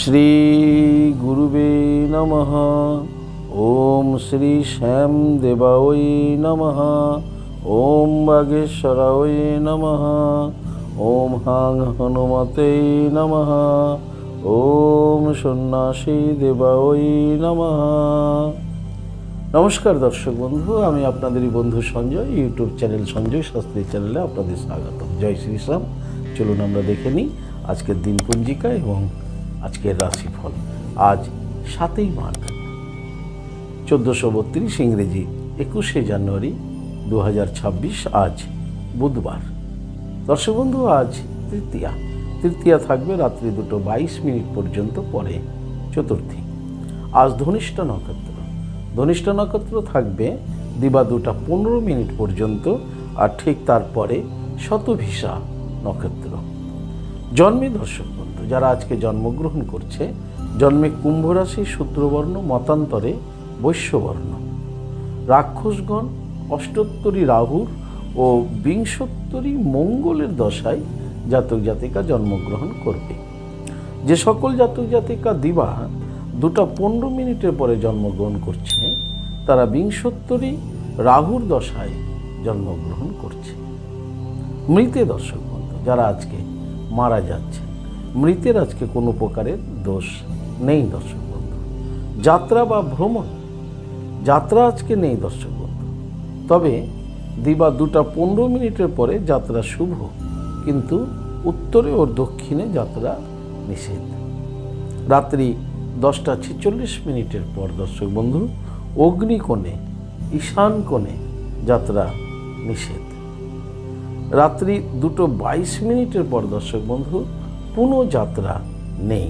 শ্রী গুরুবে নমঃ। ওম শ্রী শ্যাম দেবায় নমঃ। ওম বাগেশ্বরায় নমঃ। ওম হাং হনুমতে নমঃ। ওম সন্ন্যাসী দেবায় নমঃ। নমস্কার দর্শক বন্ধু, আমি আপনাদেরই বন্ধু সঞ্জয়। ইউটিউব চ্যানেল সঞ্জয় শাস্ত্রী চ্যানেলে আপনাদের স্বাগত। জয় শ্রীরাম। চলুন আমরা দেখে নিই আজকের দিন পঞ্জিকা এবং আজকের রাশিফল। আজ 7ই মার্চ 1432 ইংরেজি 21শে জানুয়ারি 2026, আজ বুধবার। দর্শক বন্ধু, আজ তৃতীয়া থাকবে রাত্রি 2:22 পর্যন্ত, পরে চতুর্থী। আজ ধনিষ্ঠা নক্ষত্র থাকবে দিবা 2:15 পর্যন্ত, আর ঠিক তারপরে শতভিষা নক্ষত্র। জন্মে দর্শক বন্ধু যারা আজকে জন্মগ্রহণ করছে, জন্মে কুম্ভ রাশি, শূদ্রবর্ণ, মতান্তরে বৈশ্যবর্ণ। রাক্ষসগণ অষ্টোত্তরী রাহুর ও বিংশোত্তরী মঙ্গলের দশায় জাতক জাতিকা জন্মগ্রহণ করবে। যে সকল জাতক জাতিকা দিবা 2:15 পরে জন্মগ্রহণ করছে, তারা বিংশোত্তরী রাহুর দশায় জন্মগ্রহণ করছে। মৃতে দর্শক বন্ধু যারা আজকে মারা যাচ্ছে, মৃতের আজকে কোনো প্রকারের দোষ নেই দর্শক বন্ধু। যাত্রা বা ভ্রমণ, যাত্রা আজকে নেই দর্শক বন্ধু। তবে দিবা 2:15 পরে যাত্রা শুভ, কিন্তু উত্তরে ও দক্ষিণে যাত্রা নিষেধ। রাত্রি 10:46 পর দর্শক বন্ধু অগ্নিকোণে, ঈশান কোণে যাত্রা নিষেধ। রাত্রি 2:22 পর দর্শক বন্ধু পুনঃ যাত্রা নেই।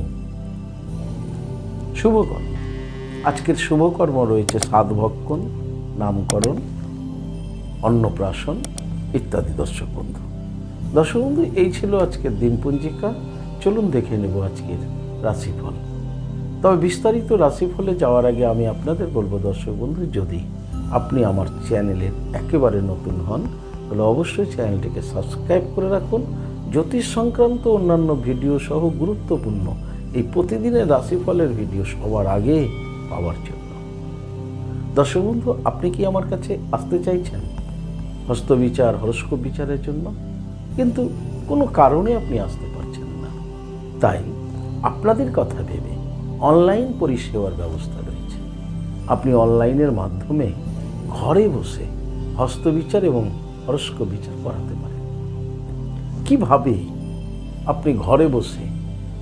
শুভকর্ম, আজকের শুভকর্ম রয়েছে সাধভক্ষণ, নামকরণ, অন্নপ্রাশন ইত্যাদি। দর্শক বন্ধু এই ছিল আজকের দিন পঞ্জিকা। চলুন দেখে নেব আজকের রাশিফল। তবে বিস্তারিত রাশিফলে যাওয়ার আগে আমি আপনাদের বলবো দর্শক বন্ধু, যদি আপনি আমার চ্যানেলের একেবারে নতুন হন তাহলে অবশ্যই চ্যানেলটিকে সাবস্ক্রাইব করে রাখুন। জ্যোতিষ সংক্রান্ত অন্যান্য ভিডিও সহ গুরুত্বপূর্ণ এই প্রতিদিনের রাশিফলের ভিডিও সবার আগে পাওয়ার জন্য। দর্শক বন্ধু, আপনি কি আমার কাছে আসতে চাইছেন হস্তবিচার, হরস্কোপ বিচারের জন্য, কিন্তু কোনো কারণে আপনি আসতে পারছেন না? তাই আপনাদের কথা ভেবে অনলাইন পরিষেবার ব্যবস্থা রয়েছে। আপনি অনলাইনের মাধ্যমে ঘরে বসে হস্তবিচার এবং হরস্কোপ বিচার করাতে পারেন। কিভাবে আপনি ঘরে বসে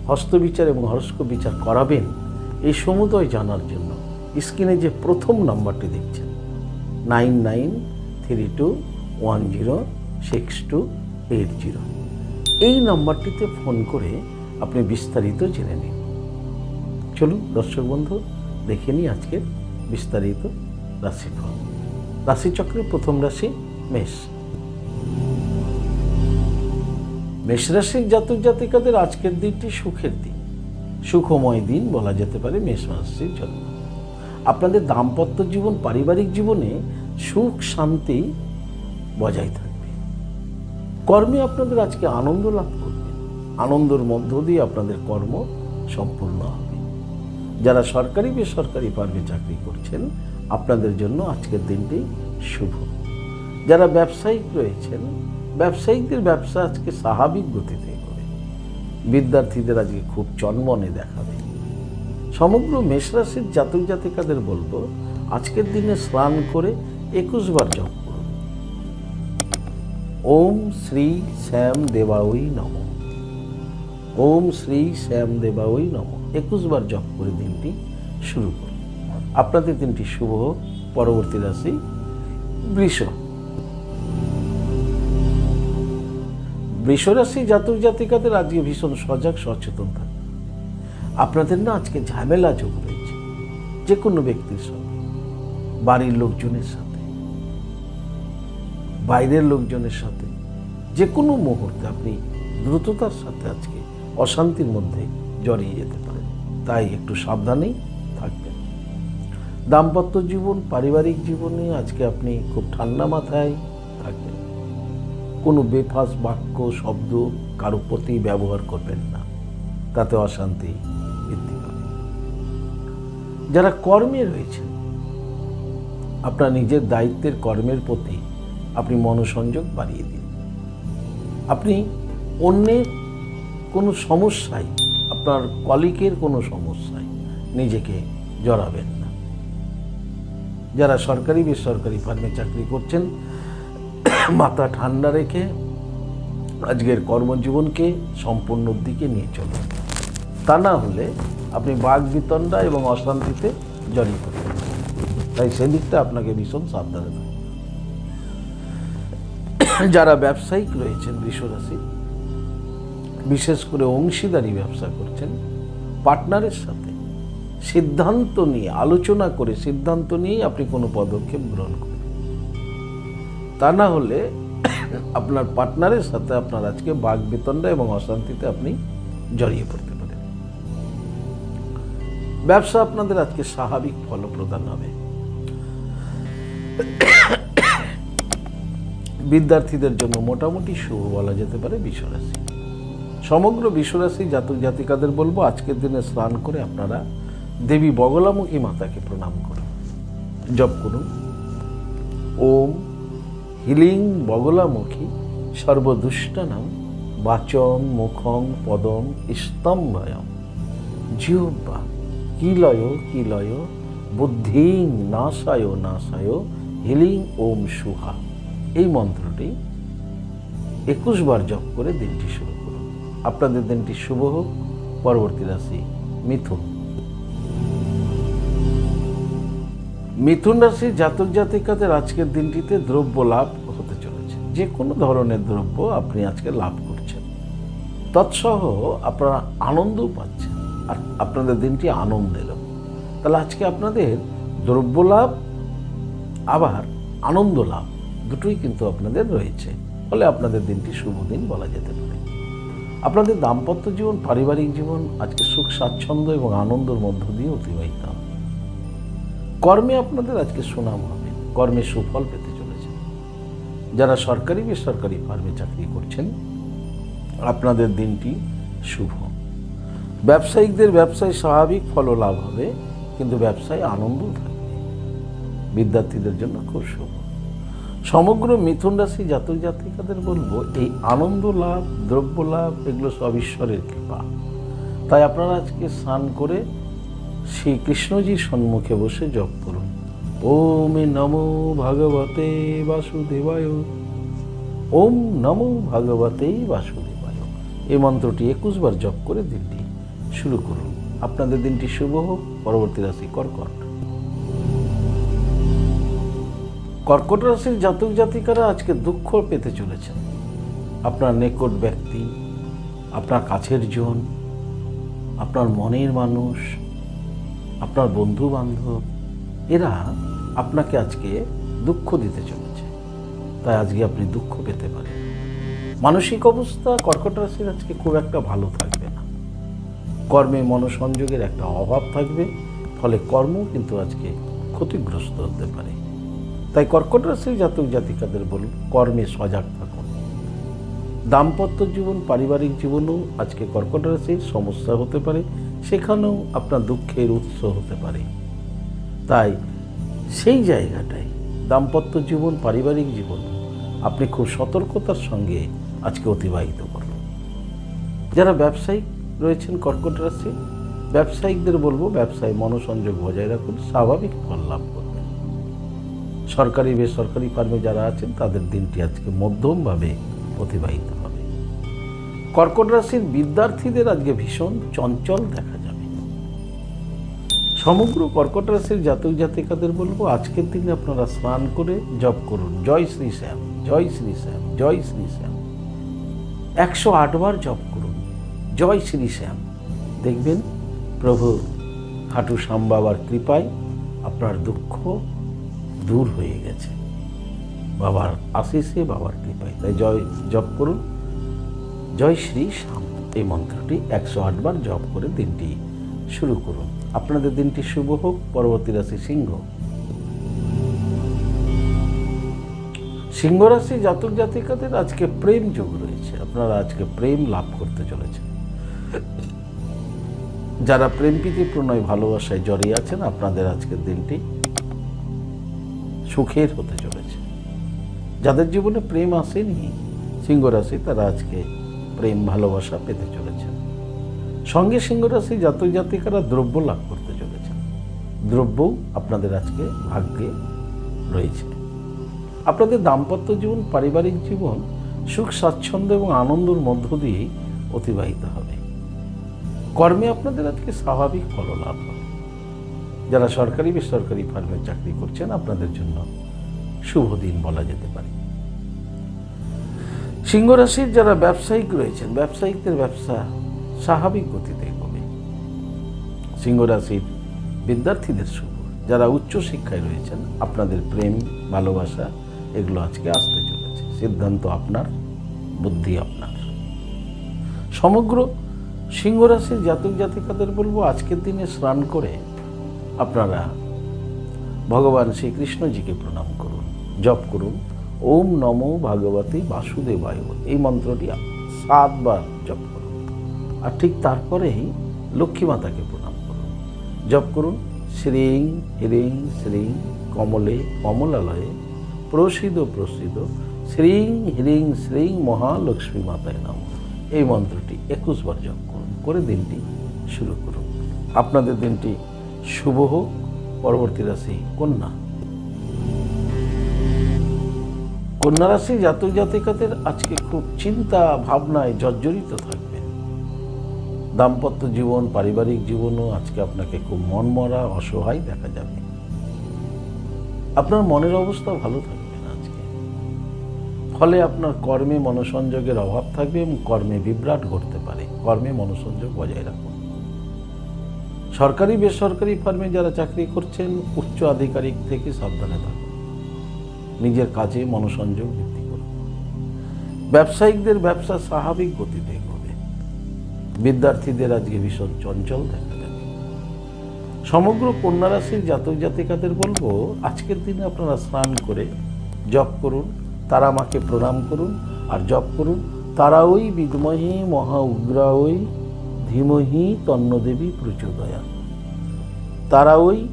হস্তবিচার এবং হরস্কোপ বিচার করাবেন, এই সমুদয় জানার জন্য স্ক্রিনে যে প্রথম নাম্বারটি দেখছেন 9932106280, এই নাম্বারটিতে ফোন করে আপনি বিস্তারিত জেনে নিন। চলুন দর্শক বন্ধু দেখে নিই আজকের বিস্তারিত রাশিফল। রাশিচক্রের প্রথম রাশি মেষ। মেষ রাশির জাতক জাতিকাদের আজকের দিনটি সুখের দিন, সুখময় দিন বলা যেতে পারে মেষ রাশির জন্য। আপনাদের দাম্পত্য জীবন, পারিবারিক জীবনে সুখ শান্তি বজায় থাকবে। কর্মে আপনাদের আজকে আনন্দ লাভ করবেন, আনন্দের মধ্য দিয়ে আপনাদের কর্ম সম্পূর্ণ হবে। যারা সরকারি বেসরকারি ফার্মে চাকরি করছেন, আপনাদের জন্য আজকের দিনটি শুভ। যারা ব্যবসায়িক রয়েছেন, ব্যবসায়িকদের ব্যবসা আজকে স্বাভাবিক গতিতে হবে। বিদ্যার্থীদের আজকে খুব চনমনে দেখাবে। সমগ্র মেষ রাশির জাতক জাতিকাদের বলবো, আজকের দিনে স্নান করে 21 বার জপ করুন। ওম শ্রী শ্যাম দেবায় নমঃ। ওম শ্রী শ্যাম দেবায় নমঃ 21 বার জপ করে দিনটি শুরু করুন। আপনাদের দিনটি শুভ হোক। পরবর্তী রাশি বৃষ। বৃষ রাশি জাতক জাতিকাদের আজকে ভীষণ সজাগ সচেতন থাকবে। আপনাদের না আজকে ঝামেলা যোগ রয়েছে যে কোনো ব্যক্তির সঙ্গে, বাড়ির লোকজনের সাথে, বাইরের লোকজনের সাথে। যে কোনো মুহূর্তে আপনি দ্রুততার সাথে আজকে অশান্তির মধ্যে জড়িয়ে যেতে পারেন, তাই একটু সাবধানেই থাকবেন। দাম্পত্য জীবন, পারিবারিক জীবনে আজকে আপনি খুব ঠান্ডা মাথায় থাকবেন। কোনো বেফাস বাক্য, শব্দ কারো প্রতি ব্যবহার করবেন না, তাতে অশান্তি ইত্যাদি যারা কর্মে রয়েছেন, আপনার নিজের দায়িত্বের কর্মের প্রতি আপনি মনোসংযোগ বাড়িয়ে দিন। আপনি অন্যের কোনো সমস্যায়, আপনার কলিগের কোনো সমস্যায় নিজেকে জড়াবেন না। যারা সরকারি বেসরকারি ফার্মে চাকরি করছেন, মাথা ঠান্ডা রেখে আজকের কর্মজীবনকে সম্পূর্ণর দিকে নিয়ে চলুন। তা না হলে আপনি বাকবিতণ্ডা এবং অশান্তিতে জড়িয়ে পড়বেন। তাই সেদিকটা আপনাকে ভীষণ সাবধানে থাকতে হবে। যারা ব্যবসায়িক রয়েছেন বৃষ রাশি, বিশেষ করে অংশীদারি ব্যবসা করছেন, পার্টনারের সাথে সিদ্ধান্ত নিয়ে, আলোচনা করে সিদ্ধান্ত নিয়েই আপনি কোনো পদক্ষেপ গ্রহণ করুন। তা না হলে আপনার পার্টনারের সাথে আপনার আজকে বাকবিতণ্ডা এবং অশান্তিতে আপনি জড়িয়ে পড়তে পারেন। ব্যবসা আপনাদের আজকে স্বাভাবিক ফল প্রদান হবে। বিদ্যার্থীদের জন্য মোটামুটি শুভ বলা যেতে পারে বৃষ রাশি। সমগ্র বৃষ রাশি জাতক জাতিকাদের বলবো, আজকের দিনে স্নান করে আপনারা দেবী বগলামুখী মাতাকে প্রণাম করুন, জপ করুন ওম হিলিং বগলামুখী সর্বদুষ্টানাম বাচম মুখং পদম স্তম্ভয়ম জিহ্বা কিলয় কিলয় বুদ্ধিং নাশায় নাশায় হিলিং ওম সুহা। এই মন্ত্রটি 21 বার জপ করে দিনটি শুরু করুন। আপনাদের দিনটি শুভ হোক। পরবর্তী রাশি মিথুন। মিথুন রাশির জাতক জাতিকাদের আজকের দিনটিতে দ্রব্য লাভ হতে চলেছে। যে কোনো ধরনের দ্রব্য আপনি আজকে লাভ করছেন, তৎসহ আপনারা আনন্দও পাচ্ছেন, আর আপনাদের দিনটি আনন্দ এলো। তাহলে আজকে আপনাদের দ্রব্য লাভ আবার আনন্দ লাভ দুটোই কিন্তু আপনাদের রয়েছে, ফলে আপনাদের দিনটি শুভ দিন বলা যেতে পারে। আপনাদের দাম্পত্য জীবন, পারিবারিক জীবন আজকে সুখ স্বাচ্ছন্দ্য এবং আনন্দের মধ্য দিয়ে অতিবাহিত হবে। কর্মে আপনাদের আজকে সুনাম হবে, কর্মে সুফল পেতে চলেছে। যারা সরকারি বেসরকারি ফার্মে চাকরি করছেন, আপনাদের দিনটি শুভ। ব্যবসায়িকদের ব্যবসায় স্বাভাবিক ফল লাভ হবে, কিন্তু ব্যবসায় আনন্দ থাকবে। বিদ্যার্থীদের জন্য খুব শুভ। সমগ্র মিথুন রাশি জাতক জাতিকাদের বলবো, এই আনন্দ লাভ, দ্রব্য লাভ এগুলো সব ঈশ্বরের কৃপা। তাই আপনারা আজকে স্নান করে শ্রী কৃষ্ণজির সম্মুখে বসে জপ করুন ওম নমো ভগবতে বাসুদেবায়, ওম নমো ভগবতে বাসুদেবায়। এই মন্ত্রটি 21 বার জপ করে দিনটি শুরু করুন। আপনাদের দিনটি শুভ হোক। পরবর্তী রাশি কর্কট। কর্কট রাশির জাতক জাতিকারা আজকে দুঃখ পেতে চলেছেন। আপনার নিকট ব্যক্তি, আপনার কাছের জন, আপনার মনের মানুষ, আপনার বন্ধু বান্ধব, এরা আপনাকে আজকে দুঃখ দিতে চলেছে। তাই আজকে আপনি দুঃখ পেতে পারেন। মানসিক অবস্থা কর্কট রাশির আজকে খুব একটা ভালো থাকবে না। কর্মে মনোসংযোগের একটা অভাব থাকবে, ফলে কর্ম কিন্তু আজকে ক্ষতিগ্রস্ত হতে পারে। তাই কর্কট রাশির জাতক জাতিকাদের বলুন, কর্মে সজাগ থাকুন। দাম্পত্য জীবন, পারিবারিক জীবনেও আজকে কর্কট রাশির সমস্যা হতে পারে, সেখানেও আপনার দুঃখের উৎস হতে পারে। তাই সেই জায়গাটায় দাম্পত্য জীবন, পারিবারিক জীবন আপনি খুব সতর্কতার সঙ্গে আজকে অতিবাহিত করুন। যারা ব্যবসায়িক রয়েছেন কর্কট রাশি, ব্যবসায়িকদের বলবো, ব্যবসায় মনোসংযোগ বজায় রাখুন, স্বাভাবিক ফল লাভ করবেন। সরকারি বেসরকারি ফার্মে যারা আছেন, তাদের দিনটি আজকে মধ্যমভাবে অতিবাহিত হবে। কর্কট রাশির বিদ্যার্থীদের আজকে ভীষণ চঞ্চল দেখা যাবে। সমগ্র কর্কট রাশির জাতক জাতিকাদের বলবো, আজকের দিনে আপনারা স্নান করে জপ করুন জয় শ্রী শ্যাম, জয় শ্রী শ্যাম, জয় শ্রী শ্যাম। 108 বার জপ করুন জয় শ্রী শ্যাম। দেখবেন প্রভু খাটু শ্যাম বাবার কৃপায় আপনার দুঃখ দূর হয়ে গেছে, বাবার আশিসে, বাবার কৃপায়। তাই জয় জপ করুন জয় শ্রী শ্যাম। এই মন্ত্রটি 108 বার জপ করে দিনটি শুরু করুন। আপনাদের দিনটি শুভ হোক। পরবর্তী রাশি সিংহ। সিংহ রাশি জাতক জাতিকাদের আজকে প্রেম যোগ রয়েছে। আপনারা আজকে প্রেম লাভ করতে চলেছেন। যারা প্রেম প্রীতি প্রণয় ভালোবাসায় জড়িয়ে আছেন, আপনাদের আজকের দিনটি সুখের হতে চলেছে। যাদের জীবনে প্রেম আসেনি, সিংহ রাশি, তারা আজকে প্রেম ভালোবাসা পেতে চলেছেন। সঙ্গে সিংহ রাশি জাতক জাতিকারা দ্রব্য লাভ করতে চলেছেন। দ্রব্যও আপনাদের আজকে ভাগ্যে রয়েছে। আপনাদের দাম্পত্য জীবন, পারিবারিক জীবন সুখ স্বাচ্ছন্দ্য এবং আনন্দের মধ্য দিয়েই অতিবাহিত হবে। কর্মে আপনাদের আজকে স্বাভাবিক ফললাভ হবে। যারা সরকারি বেসরকারি ফার্মে চাকরি করছেন, আপনাদের জন্য শুভ দিন বলা যেতে পারে। সিংহ রাশির যারা ব্যবসায়িক রয়েছেন, ব্যবসায়িকদের ব্যবসা স্বাভাবিক গতিতে এগোবে। সিংহ রাশির বিদ্যার্থীদের শুভ। যারা উচ্চ শিক্ষায় রয়েছেন, আপনাদের প্রেম ভালোবাসা এগুলো আজকে আসতে চলেছে। সিদ্ধান্ত আপনার, বুদ্ধি আপনার। সমগ্র সিংহ রাশির জাতক জাতিকাদের বলবো, আজকের দিনে স্নান করে আপনারা ভগবান শ্রীকৃষ্ণজিকে প্রণাম করুন, জপ করুন ওম নমো ভগবতী বাসুদেবায়। এই মন্ত্রটি 7 বার জপ করুন। আর ঠিক তারপরেই লক্ষ্মী মাতাকে প্রণাম করুন, জপ করুন শ্রীং হ্রিং শ্রীং কমলে কমলালয়ে প্রসিদ প্রসিদ শ্রীং হ্রিং শ্রীং মহালক্ষ্মী মাতায় নাম। এই মন্ত্রটি 21 বার জপ করুন, করে দিনটি শুরু করুন। আপনাদের দিনটি শুভ হোক। পরবর্তী রাশি কন্যা। কন্যা রাশি জাতক জাতিকাদের আজকে খুব চিন্তা ভাবনায় জর্জরিত থাকবেন। দাম্পত্য জীবন, পারিবারিক জীবনও আজকে আপনাকে খুব মনমরা, অসহায় দেখা যাবে। আপনার মনের অবস্থা ভালো থাকবে না আজকে। ফলে আপনার কর্মে মনোসংযোগের অভাব থাকবে এবং কর্মে বিভ্রাট ঘটতে পারে। কর্মে মনোসংযোগ বজায় রাখুন। সরকারি বেসরকারি ফার্মে যারা চাকরি করছেন, উচ্চ আধিকারিক থেকে সাবধানে থাকুন। নিজের কাজে মনোসংযোগ বৃদ্ধি করুন। ব্যবসায়িকদের ব্যবসা স্বাভাবিক গতিতে এগোবে। বিদ্যার্থীদের আজকে ভীষণ চঞ্চল দেখা যাবে। সমগ্র কন্যা রাশির জাতক জাতিকাদের বলবো, আজকের দিনে আপনারা স্নান করে জপ করুন, তারা মাকে প্রণাম করুন আর জপ করুন তারা ওই বিদ্মহে মহা উগ্রা ওই ধীমহি তন্নদেবী প্রচোদয়া। তারা ওই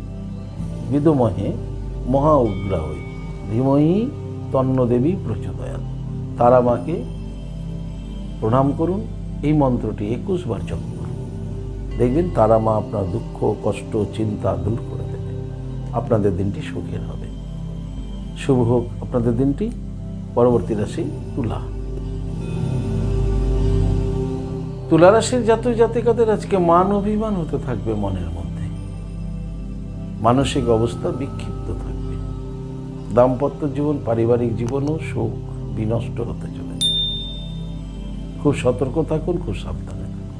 বিদ্মহে মহা উগ্রা ওই ধীমহি তন্নদেবী প্রচোদয়া। তারা মাকে প্রণাম করুন। এই মন্ত্রটি 21 বার জপ করুন। দেখবেন তারা মা আপনার দুঃখ, কষ্ট, চিন্তা দূর করে দেবে। আপনাদের দিনটি সুখের হবে। শুভ হোক আপনাদের দিনটি। পরবর্তী রাশি তুলা। তুলা রাশির জাতক জাতিকাদের আজকে মান অভিমান হতে থাকবে মনের মধ্যে। মানসিক অবস্থা বিক্ষিপ্ত থাকবে। দাম্পত্য জীবন, পারিবারিক জীবনও সুখ বিনষ্ট হতে চলেছে। খুব সতর্ক থাকুন, খুব সাবধানে থাকুন।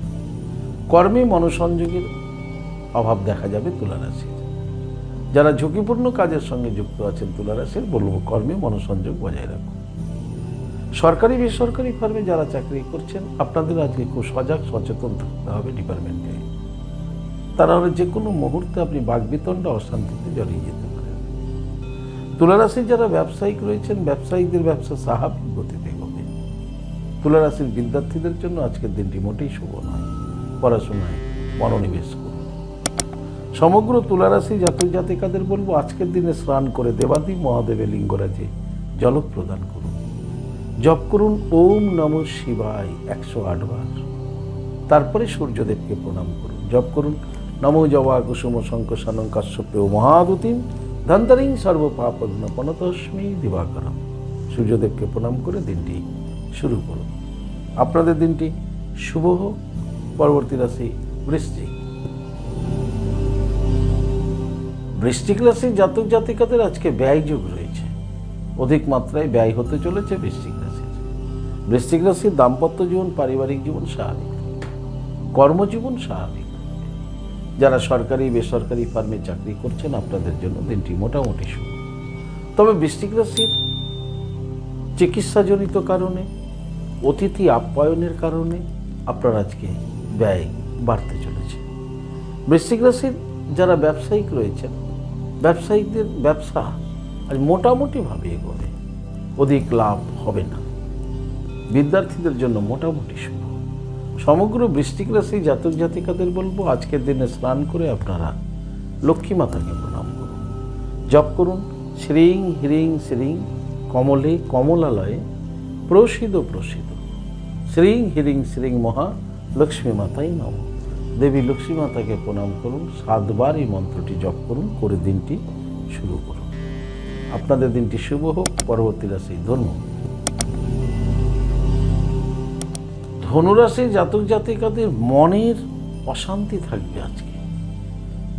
কর্মে মনোসংযোগের অভাব দেখা যাবে তুলা রাশির। যারা ঝুঁকিপূর্ণ কাজের সঙ্গে যুক্ত আছেন তুলা রাশির, বলবো কর্মে মনোসংযোগ বজায় রাখুন। সরকারি বেসরকারি ফার্মে যারা চাকরি করছেন, আপনাদের আজকে খুব সজাগ সচেতন থাকতে হবে ডিপার্টমেন্টে। তারা হলে যে কোনো মুহূর্তে আপনি বাকবিতণ্ডা, অশান্তিতে জড়িয়ে যেতে পারেন। তুলা রাশির যারা ব্যবসায়িক রয়েছেন, ব্যবসায়িকদের ব্যবসা স্বাভাবিক গতিতে এগোবে। তুলা রাশির বিদ্যার্থীদের জন্য আজকের দিনটি মোটেই শুভ নয়। পড়াশোনায় মনোনিবেশ করুন। সমগ্র তুলা রাশি জাতক জাতিকাদের বলবো, আজকের দিনে স্নান করে দেবাদিদেব মহাদেবের লিঙ্গরাজে জল প্রদান করুন। জপ করুন ওম নমঃ শিবায় 108 বার। তারপরে সূর্যদেবকে প্রণাম করুন। জপ করুন নমো জবা কুসুম শঙ্কশানং কাশ্যপেয় মহাদুতিম ধন্তরিং সর্বপাপগ্ন পনতস্মি দিবাকরম। সূর্যদেবকে প্রণাম করে দিনটি শুরু করুন। আপনাদের দিনটি শুভ হোক। পরবর্তী রাশি বৃশ্চিক। বৃশ্চিক রাশির জাতক জাতিকাদের আজকে ব্যয় যোগ রয়েছে। অধিক মাত্রায় ব্যয় হতে চলেছে বৃশ্চিক রাশির। বৃশ্চিক রাশির দাম্পত্য জীবন, পারিবারিক জীবন স্বাভাবিক, কর্মজীবন স্বাভাবিক। যারা সরকারি বেসরকারি ফার্মে চাকরি করছেন, আপনাদের জন্য দিনটি মোটামুটি শুভ। তবে বৃশ্চিক রাশির চিকিৎসাজনিত কারণে, অতিথি আপ্যায়নের কারণে আপনার আজকে ব্যয় বাড়তে চলেছে। বৃশ্চিক রাশির যারা ব্যবসায়িক রয়েছেন, ব্যবসায়িকদের ব্যবসা আজ মোটামুটিভাবে এগোবে। অধিক লাভ হবে না। বিদ্যার্থীদের জন্য মোটামুটি শুভ। সমগ্র বৃশ্চিক রাশি জাতক জাতিকাদের বলবো আজকের দিনে স্নান করে আপনারা লক্ষ্মী মাতাকে প্রণাম করুন, জপ করুন শ্রীং হ্রিং শ্রীং কমলে কমলালয়ে প্রসিদ প্রসিদ শ্রীং হ্রিং শ্রীং মহা লক্ষ্মী মাতাই নম। দেবী লক্ষ্মী মাতাকে প্রণাম করুন, 7 বার এই মন্ত্রটি জপ করুন, করে দিনটি শুরু করুন। আপনাদের দিনটি শুভ হোক। পরবর্তী রাশি ধনু। ধনুরাশির জাতক জাতিকাদের মনের অশান্তি থাকবে। আজকে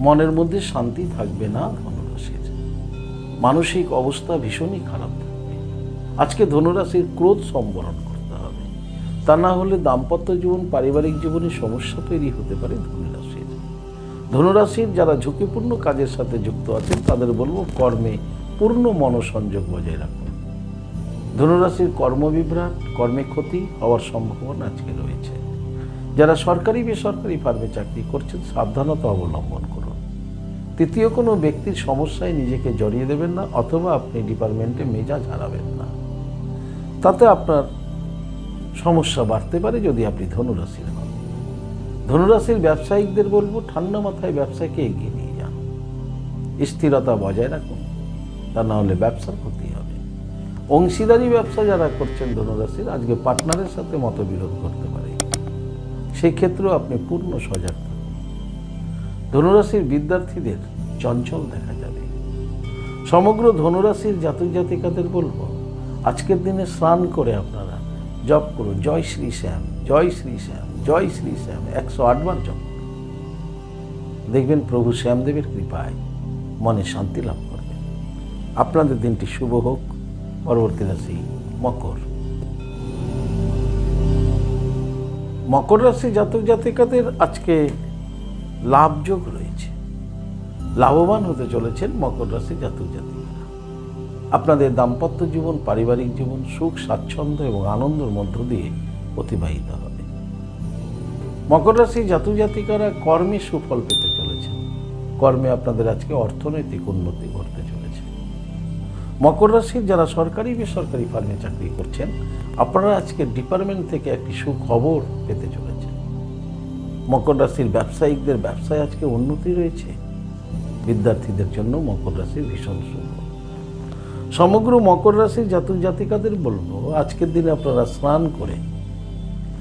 মনের মধ্যে শান্তি থাকবে না। ধনুরাশির মানসিক অবস্থা ভীষণই খারাপ থাকবে। আজকে ধনুরাশির ক্রোধ সম্বরণ করতে হবে, তা না হলে দাম্পত্য জীবন পারিবারিক জীবনে সমস্যা তৈরি হতে পারে। ধনুরাশির যারা ঝুঁকিপূর্ণ কাজের সাথে যুক্ত আছেন তাদের বলবো কর্মে পূর্ণ মনোসংযোগ বজায় রাখুন। ধনুরাশির কর্মবিভ্রাট, কর্মে ক্ষতি হওয়ার সম্ভাবনা আজকে রয়েছে। যারা সরকারি বেসরকারি ফার্মে চাকরি করছেন সাবধানতা অবলম্বন করুন। তৃতীয় কোনো ব্যক্তির সমস্যায় নিজেকে জড়িয়ে দেবেন না, অথবা আপনি ডিপার্টমেন্টে মেজাজ হারাবেন না, তাতে আপনার সমস্যা বাড়তে পারে যদি আপনি ধনুরাশির হন। ধনুরাশির ব্যবসায়িকদের বলবো ঠান্ডা মাথায় ব্যবসাকে এগিয়ে নিয়ে যান, স্থিরতা বজায় রাখুন, তা না হলে ব্যবসার ক্ষতি হবে। অংশীদারি ব্যবসা যারা করছেন ধনুরাশির, আজকে পার্টনারের সাথে মতবিরোধ করতে পারে, সেই ক্ষেত্রেও আপনি পূর্ণ সজাগ থাকুন। ধনুরাশির বিদ্যার্থীদের চঞ্চল দেখা যাবে। সমগ্র ধনুরাশির জাতক জাতিকাদের বলবো আজকের দিনে স্নান করে আপনারা জপ করুন জয় শ্রী শ্যাম, জয় শ্রী শ্যাম, জয় শ্রী শ্যাম 108 বার জপ করুন। দেখবেন প্রভু শ্যামদেবের কৃপায় মনে শান্তি লাভ করবেন। আপনাদের দিনটি শুভ হোক। পরবর্তী রাশি মকর। মকর রাশি জাতক জাতিকাদের আজকে লাভযোগ রয়েছে, লাভবান হতে চলেছেন মকর রাশি জাতক জাতিকারা। আপনাদের দাম্পত্য জীবন পারিবারিক জীবন সুখ স্বাচ্ছন্দ্য এবং আনন্দের মধ্য দিয়ে অতিবাহিত হবে। মকর রাশি জাতক জাতিকারা কর্মে সুফল পেতে চলেছেন। কর্মে আপনাদের আজকে অর্থনৈতিক উন্নতি ঘটতে চলেছে। মকর রাশির যারা সরকারি বেসরকারি ফার্মে চাকরি করছেন আপনারা আজকে ডিপার্টমেন্ট থেকে একটি সুখবর পেতে চলেছেন। মকর রাশির ব্যবসায়িকদের ব্যবসায় আজকে উন্নতি রয়েছে। বিদ্যার্থীদের জন্য মকর রাশির ভীষণ শুভ। সমগ্র মকর রাশির জাতক জাতিকাদের বলবো আজকের দিনে আপনারা স্নান করে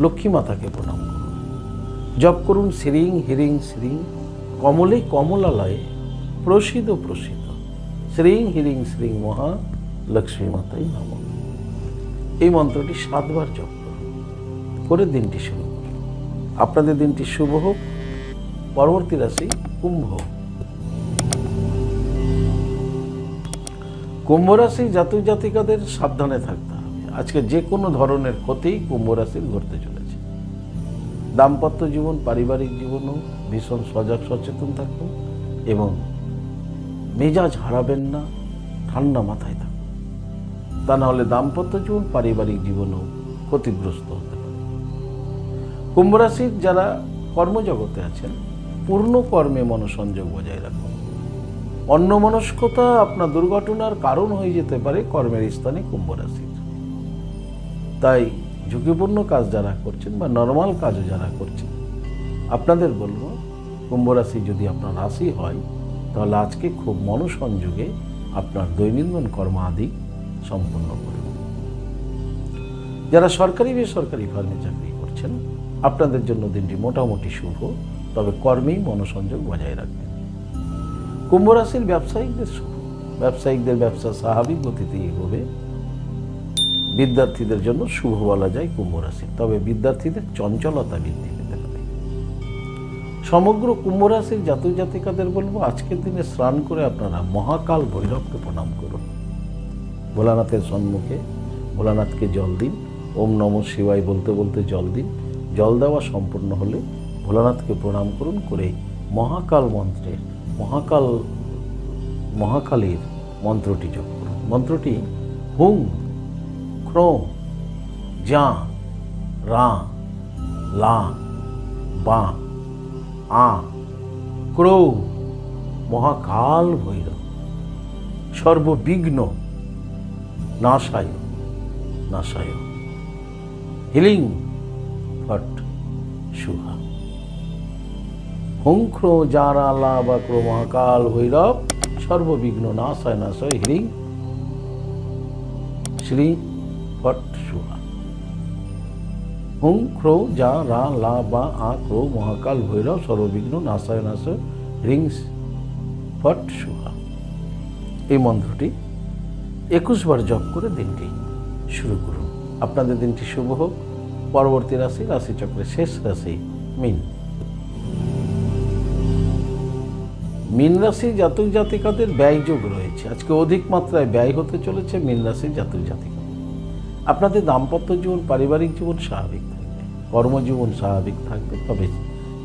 লক্ষ্মী মাতাকে প্রণাম করুন, জপ করুন শ্রীং হ্রিং শ্রীং কমলে কমলালয়ে প্রসিদ প্রসিদ শ্রীং হ্রিং শ্রীং মহা লক্ষ্মী মাতাই নম। এই মন্ত্রটি 7 বার জপ করুন, করে দিনটি শুরু করুন। আপনাদের দিনটি শুভ হোক। পরবর্তী রাশি কুম্ভ। কুম্ভ রাশি জাতক জাতিকাদের সাবধানে থাকতে হবে। আজকে যে কোনো ধরনের ক্ষতি কুম্ভ রাশির ঘটতে চলেছে। দাম্পত্য জীবন পারিবারিক জীবনও ভীষণ সজাগ সচেতন থাকুন এবং মেজাজ হারাবেন না, ঠান্ডা মাথায় থাকুন, তা না হলে দাম্পত্য জীবন পারিবারিক জীবনও ক্ষতিগ্রস্ত হতে পারে। কুম্ভ রাশির যারা কর্মজগতে আছেন পূর্ণ কর্মে মনোসংযোগ বজায় রাখুন। অন্যমনস্কতা আপনার দুর্ঘটনার কারণ হয়ে যেতে পারে কর্মের স্থানে কুম্ভ রাশির। তাই ঝুঁকিপূর্ণ কাজ যারা করছেন বা নর্মাল কাজও যারা করছেন আপনাদের বলবো কুম্ভ রাশি যদি আপনার রাশি হয় তাহলে আজকে খুব মনোসংযোগে আপনার দৈনন্দিন কর্ম আদি সম্পন্ন করুন। যারা সরকারি বেসরকারি ফার্মে চাকরি করছেন আপনাদের জন্য দিনটি মোটামুটি শুভ, তবে কর্মেই মনোসংযোগ বজায় রাখবেন। কুম্ভ রাশির ব্যবসায়িকদের শুভ, ব্যবসায়িকদের ব্যবসা স্বাভাবিক গতিতে এগোবে। বিদ্যার্থীদের জন্য শুভ বলা যায় কুম্ভ রাশি, তবে বিদ্যার্থীদের চঞ্চলতা বৃদ্ধি পেতে পারে। সমগ্র কুম্ভ রাশির জাতক জাতিকাদের বলবো আজকের দিনে স্নান করে আপনারা মহাকাল ভৈরবকে প্রণাম করুন। ভোলানাথের সম্মুখে ভোলানাথকে জল দিন, ওম নমঃ শিবায় বলতে বলতে জল দিন। জল দেওয়া সম্পূর্ণ হলে ভোলানাথকে প্রণাম করুন, করে মহাকাল মন্ত্রের মহাকালীর মন্ত্রটি জপ করুন। মন্ত্রটি হুং ক্রোম যা রা লা বা আ ক্রৌ মহাকাল ভৈরব সর্ববিঘ্ন নাশায় নাশায় হিলিং ফট সুহা। হুং ক্রো যারা লা বা ক্রো মহাকাল ভৈরব সর্ববিঘ্ন নাশয় নাশয় হ্রিং শ্রী ফট সুহা। হুং ক্রো যা রা লা বা আ ক্রো মহাকাল ভৈরব সর্ববিঘ্ন নাশয় নাশয় হ্রিং ফট সুহা। এই মন্ত্রটি 21 বার জপ করে দিনটি শুরু করুন। আপনাদের দিনটি শুভ হোক। পরবর্তী রাশি, রাশিচক্রের শেষ রাশি মীন। মীন রাশির জাতক জাতিকাদের ব্যয়যোগ রয়েছে। আজকে অধিক মাত্রায় ব্যয় হতে চলেছে মীন রাশির জাতক জাতিকাদের। আপনাদের দাম্পত্য জীবন, পারিবারিক জীবন স্বাভাবিক থাকবে, কর্মজীবন স্বাভাবিক থাকবে, তবে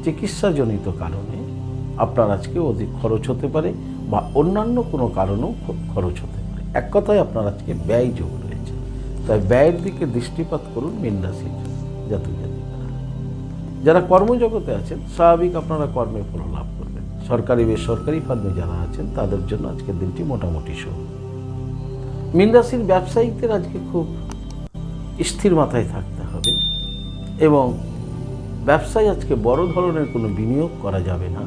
চিকিৎসাজনিত কারণে আপনার আজকে অধিক খরচ হতে পারে বা অন্যান্য কোনো কারণেও খরচ হতে পারে। এক কথায় আপনার আজকে ব্যয়যোগ রয়েছে, তাই ব্যয়ের দিকে দৃষ্টিপাত করুন মীন রাশির জাতক জাতিকারা। যারা কর্মজগতে আছেন স্বাভাবিক আপনারা কর্মের ফল লাভ করবেন। সরকারি বেসরকারি ফার্মে যারা আছেন তাদের জন্য আজকের দিনটি মোটামুটি শুভ। মীন রাশির ব্যবসায়িকদের আজকে খুব স্থির মাথায় থাকতে হবে এবং ব্যবসায় আজকে বড় ধরনের কোনো বিনিয়োগ করা যাবে না।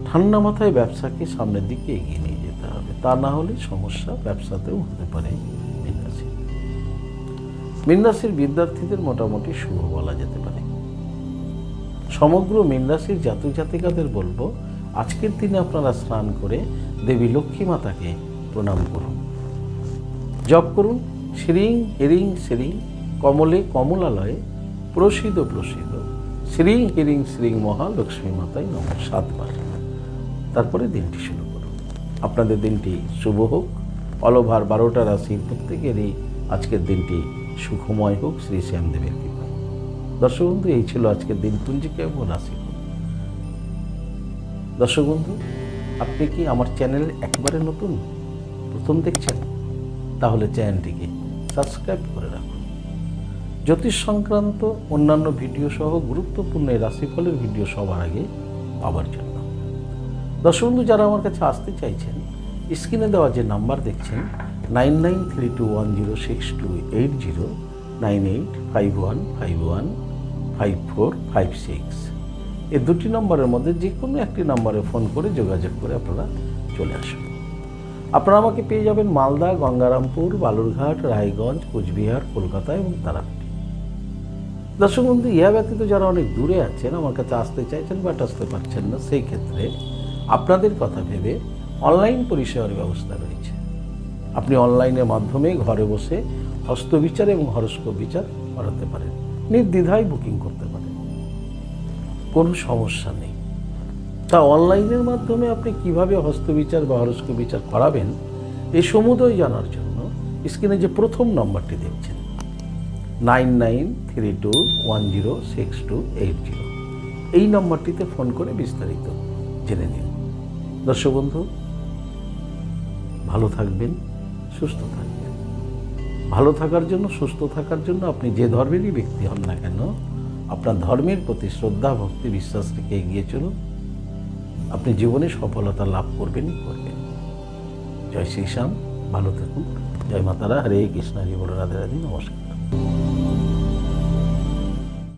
ঠান্ডা মাথায় ব্যবসাকে সামনের দিকে এগিয়ে নিয়ে যেতে হবে, তা না হলে সমস্যা ব্যবসাতেও হতে পারে। মীন রাশি, মীন রাশির বিদ্যার্থীদের মোটামুটি শুভ বলা যেতে পারে। সমগ্র মীন রাশির জাতক জাতিকাদের বলবো আজকের দিনে আপনারা স্নান করে দেবী লক্ষ্মী মাতাকে প্রণাম করুন, জপ করুন শ্রীং হিরিং শ্রীং কমলে কমলালয়ে প্রসিদ্ধ প্রসিদ্ধ শ্রীং হিরিং শ্রীং মহালক্ষ্মী মাতায় নম 7 বার। তারপরে দিনটি শুরু করুন। আপনাদের দিনটি শুভ হোক। অল ওভার 12টা রাশির প্রত্যেকেরই আজকের দিনটি সুখময় হোক শ্রী শ্যামদেবের কৃপায়। দর্শক বন্ধু, এই ছিল আজকের দিনপুঞ্জিকা এবং রাশিফল। দর্শক বন্ধু, আপনি কি আমার চ্যানেল একেবারে নতুন, প্রথম দেখছেন? তাহলে চ্যানেলটিকে সাবস্ক্রাইব করে রাখুন। জ্যোতিষ সংক্রান্ত অন্যান্য ভিডিও সহ গুরুত্বপূর্ণ এই রাশিফলের ভিডিও সবার আগে পাওয়ার জন্য। দর্শক বন্ধু, যারা আমার কাছে আসতে চাইছেন, স্ক্রিনে দেওয়া যে নাম্বার দেখছেন 9932106280 9851515456, এই দুটি নম্বরের মধ্যে যে কোনো একটি নম্বরে ফোন করে যোগাযোগ করে আপনারা চলে আসুন। আপনারা আমাকে পেয়ে যাবেন মালদা, গঙ্গারামপুর, বালুরঘাট, রায়গঞ্জ, কোচবিহার, কলকাতা এবং তারাপীঠ। দর্শক বন্ধু, ইহা ব্যতীত যারা অনেক দূরে আছেন, আমার কাছে আসতে চাইছেন বাট আসতে পারছেন না, সেই ক্ষেত্রে আপনাদের কথা ভেবে অনলাইন পরিষেবার ব্যবস্থা রয়েছে। আপনি অনলাইনের মাধ্যমে ঘরে বসে হস্তবিচার এবং হরস্কোপ বিচার করাতে পারেন, নির্দ্বিধায় বুকিং করতে পারেন, কোনো সমস্যা নেই। তা অনলাইনের মাধ্যমে আপনি কিভাবে হস্তবিচার বা হরস্কোপ বিচার করাবেন এই সমুদয় জানার জন্য স্ক্রিনে যে প্রথম নম্বরটি দেখছেন 9932106280, এই নম্বরটিতে ফোন করে বিস্তারিত জেনে নিন। দর্শক বন্ধু, ভালো থাকবেন, সুস্থ থাকবেন। ভালো থাকার জন্য, সুস্থ থাকার জন্য আপনি যে ধর্মেরই ব্যক্তি হন না কেন, আপনার ধর্মের প্রতি শ্রদ্ধা, ভক্তি, বিশ্বাস রেখে এগিয়ে চলুন। আপনি জীবনে সফলতা লাভ করবেনই করবেন। জয় শ্রীশ্যাম, ভালো থাকুন। জয় মাতারা, হরে কৃষ্ণ, হরি বল, রাধে রাধে, নমস্কার।